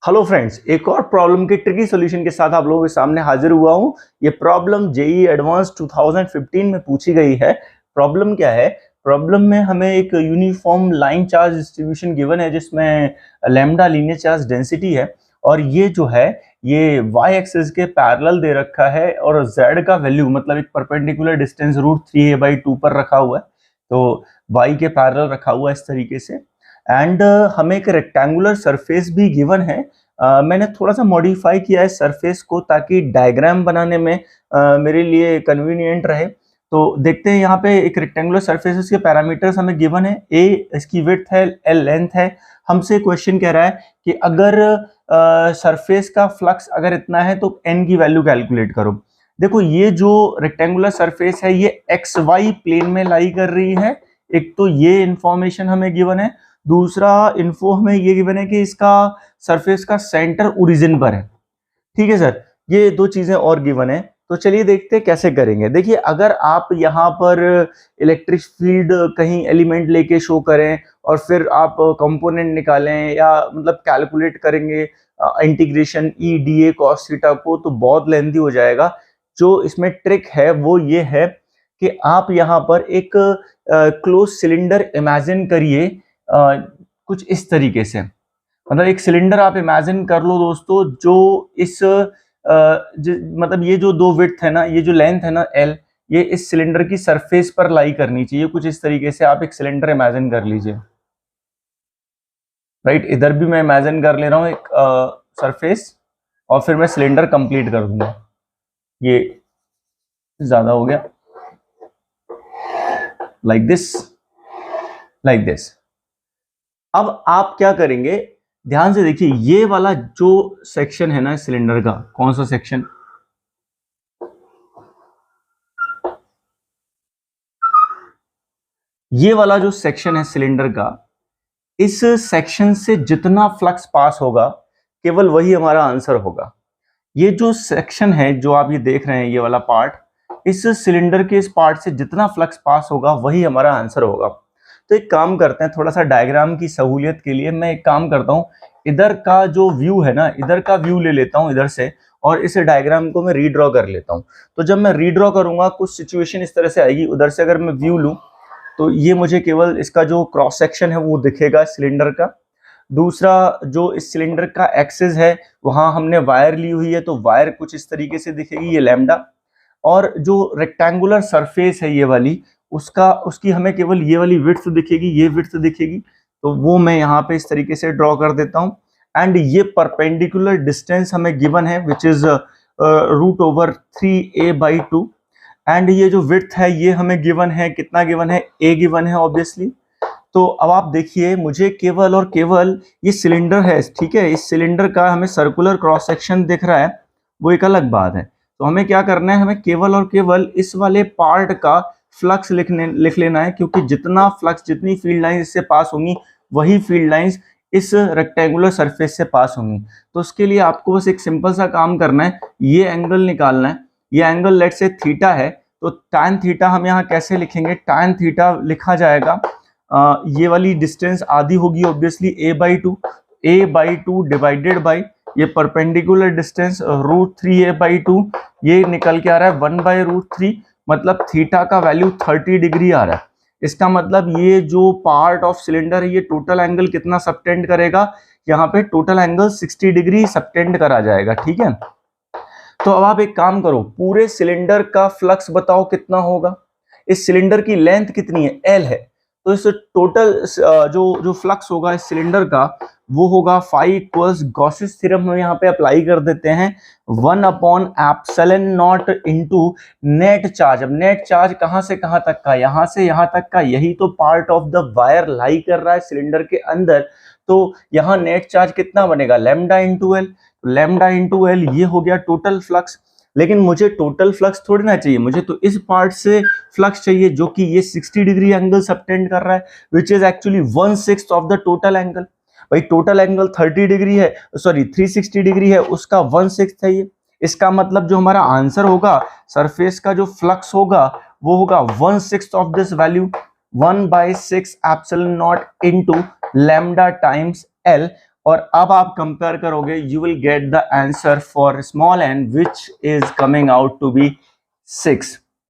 Hello friends, एक और problem के ट्रिकी सॉल्यूशन के साथ आप लोगों के सामने हाजिर हुआ हूं। ये प्रॉब्लम जेईई एडवांस 2015 में पूछी गई है। प्रॉब्लम क्या है? प्रॉब्लम में हमें एक uniform line charge distribution given है जिसमें लैम्डा लीनियर चार्ज डेंसिटी है और ये जो है ये वाई एक्सिस के पैरेलल दे रखा है और जेड का वैल्यू मतलब एक परपेंडिकुलर डिस्टेंस √3a/2 पर रखा हुआ है। तो वाई के पैरेलल रखा हुआ है इस तरीके से। एंड हमें एक रेक्टेंगुलर सरफेस भी गिवन है। मैंने थोड़ा सा मॉडिफाई किया है सरफेस को ताकि डायग्राम बनाने में मेरे लिए कन्वीनियंट रहे। तो देखते हैं यहाँ पे एक रेक्टेंगुलर सरफेस, इसके पैरामीटर्स हमें गिवन है। ए इसकी विड्थ है, एल लेंथ है। हमसे क्वेश्चन कह रहा है कि अगर सरफेस का फ्लक्स अगर इतना है तो एन की वैल्यू कैलकुलेट करो। देखो ये जो रेक्टेंगुलर सरफेस है ये एक्स वाई प्लेन में लाई कर रही है। एक तो ये इंफॉर्मेशन हमें गिवन है, दूसरा इन्फो हमें ये गिवन है कि इसका सरफेस का सेंटर ओरिजिन पर है। ठीक है सर, ये दो चीजें और गिवन है। तो चलिए देखते हैं कैसे करेंगे। देखिए अगर आप यहाँ पर इलेक्ट्रिक फील्ड कहीं एलिमेंट लेके शो करें और फिर आप कंपोनेंट निकालें या मतलब कैलकुलेट करेंगे integration E D A cos theta को, तो बहुत लेंथी हो जाएगा। जो इसमें ट्रिक है वो ये है कि आप यहाँ पर एक क्लोज सिलेंडर इमेजिन करिए कुछ इस तरीके से। मतलब एक सिलेंडर आप इमेजिन कर लो दोस्तों, जो इस मतलब ये जो दो विड्थ है ना, ये जो लेंथ है ना एल, ये इस सिलेंडर की सरफेस पर लाई करनी चाहिए। कुछ इस तरीके से आप एक सिलेंडर इमेजिन कर लीजिए। राइट, इधर भी मैं इमेजिन कर ले रहा हूँ एक सरफेस और फिर मैं सिलेंडर कंप्लीट कर दूंगा। ये ज्यादा हो गया, लाइक दिस, लाइक दिस। अब आप क्या करेंगे, ध्यान से देखिए, ये वाला जो सेक्शन है ना सिलेंडर का, कौन सा सेक्शन, ये वाला जो सेक्शन है सिलेंडर का, इस सेक्शन से जितना फ्लक्स पास होगा केवल वही हमारा आंसर होगा। ये जो सेक्शन है जो आप ये देख रहे हैं, ये वाला पार्ट, इस सिलेंडर के इस पार्ट से जितना फ्लक्स पास होगा वही हमारा आंसर होगा। तो एक काम करते हैं, थोड़ा सा डायग्राम की सहूलियत के लिए मैं एक काम करता हूं, इधर का जो व्यू है ना, इधर का व्यू ले लेता हूं इधर से, और इस डायग्राम को मैं रीड्रॉ कर लेता हूं। तो जब मैं रीड्रॉ करूंगा कुछ सिचुएशन इस तरह से आएगी। उधर से अगर मैं व्यू लूं तो ये मुझे केवल इसका जो क्रॉस सेक्शन है वो दिखेगा सिलेंडर का। दूसरा जो इस सिलेंडर का एक्सिस है वहां हमने वायर ली हुई है, तो वायर कुछ इस तरीके से दिखेगी, ये लैम्डा। और जो रेक्टेंगुलर सरफेस है ये वाली, उसकी हमें केवल ये वाली विड्थ दिखेगी, ये विड्थ दिखेगी। तो वो मैं यहाँ पे इस तरीके से ड्रॉ कर देता हूँ। एंड ये परपेंडिकुलर डिस्टेंस हमें गिवन है विच इज √3a/2। एंड ये जो विड्थ है ये हमें गिवन है, कितना गिवन है, a गिवन है ऑब्वियसली। तो अब आप देखिए, मुझे केवल और केवल ये सिलेंडर है, ठीक है, इस सिलेंडर का हमें सर्कुलर क्रॉस सेक्शन दिख रहा है, वो एक अलग बात है। तो हमें क्या करना है, हमें केवल और केवल इस वाले पार्ट का फ्लक्स लिख लेना है, क्योंकि जितना फ्लक्स, जितनी फील्ड लाइंस इससे पास होंगी वही फील्ड लाइंस इस रेक्टेंगुलर सरफेस से पास होंगी। तो उसके लिए आपको बस एक सिंपल सा काम करना है, ये एंगल निकालना है। ये एंगल लेट से थीटा है, तो tan थीटा हम यहाँ कैसे लिखेंगे, tan थीटा लिखा जाएगा, ये वाली डिस्टेंस आधी होगी ऑब्वियसली a/2 डिवाइडेड बाई ये परपेंडिकुलर डिस्टेंस √3a/2, ये निकल के आ रहा है 1/√3। मतलब थीटा का वैल्यू 30 डिग्री आ रहा है। इसका मतलब ये जो पार्ट ऑफ सिलेंडर है ये टोटल एंगल कितना सबटेंड करेगा, यहाँ पे टोटल एंगल 60 डिग्री सबटेंड करा जाएगा। ठीक है, तो अब आप एक काम करो, पूरे सिलेंडर का फ्लक्स बताओ कितना होगा। इस सिलेंडर की लेंथ कितनी है, एल है, तो इस टोटल जो फ्लक्स होगा इस सिलेंडर का वो होगा फाई इक्वल्स, गॉसेस थ्योरम हम यहाँ पे अप्लाई कर देते हैं, 1/ε0 इनटू नेट चार्ज। अब नेट चार्ज कहां से कहां तक का, यहां से यहां तक का, यही तो पार्ट ऑफ द वायर लाई कर रहा है सिलेंडर के अंदर। तो यहाँ नेट चार्ज कितना बनेगा, lambda into L. Lambda into L ये हो गया टोटल फ्लक्स। लेकिन मुझे टोटल फ्लक्स थोड़ी ना चाहिए, मुझे तो इस पार्ट से फ्लक्स चाहिए जो कि ये 60 डिग्री एंगल सबटेंड कर रहा है, which is actually 1/6 of the total angle. भाई टोटल एंगल 30 डिग्री है, सॉरी 360 डिग्री है, उसका 1/6 है ये। इसका मतलब जो हमारा आंसर होगा, सरफेस का जो फ्लक्स होगा वो होगा 1/6 of this value, 1/6 ε0 into lambda times L. और अब आप कंपेयर करोगे, you will get the answer for small n which is coming out to be 6।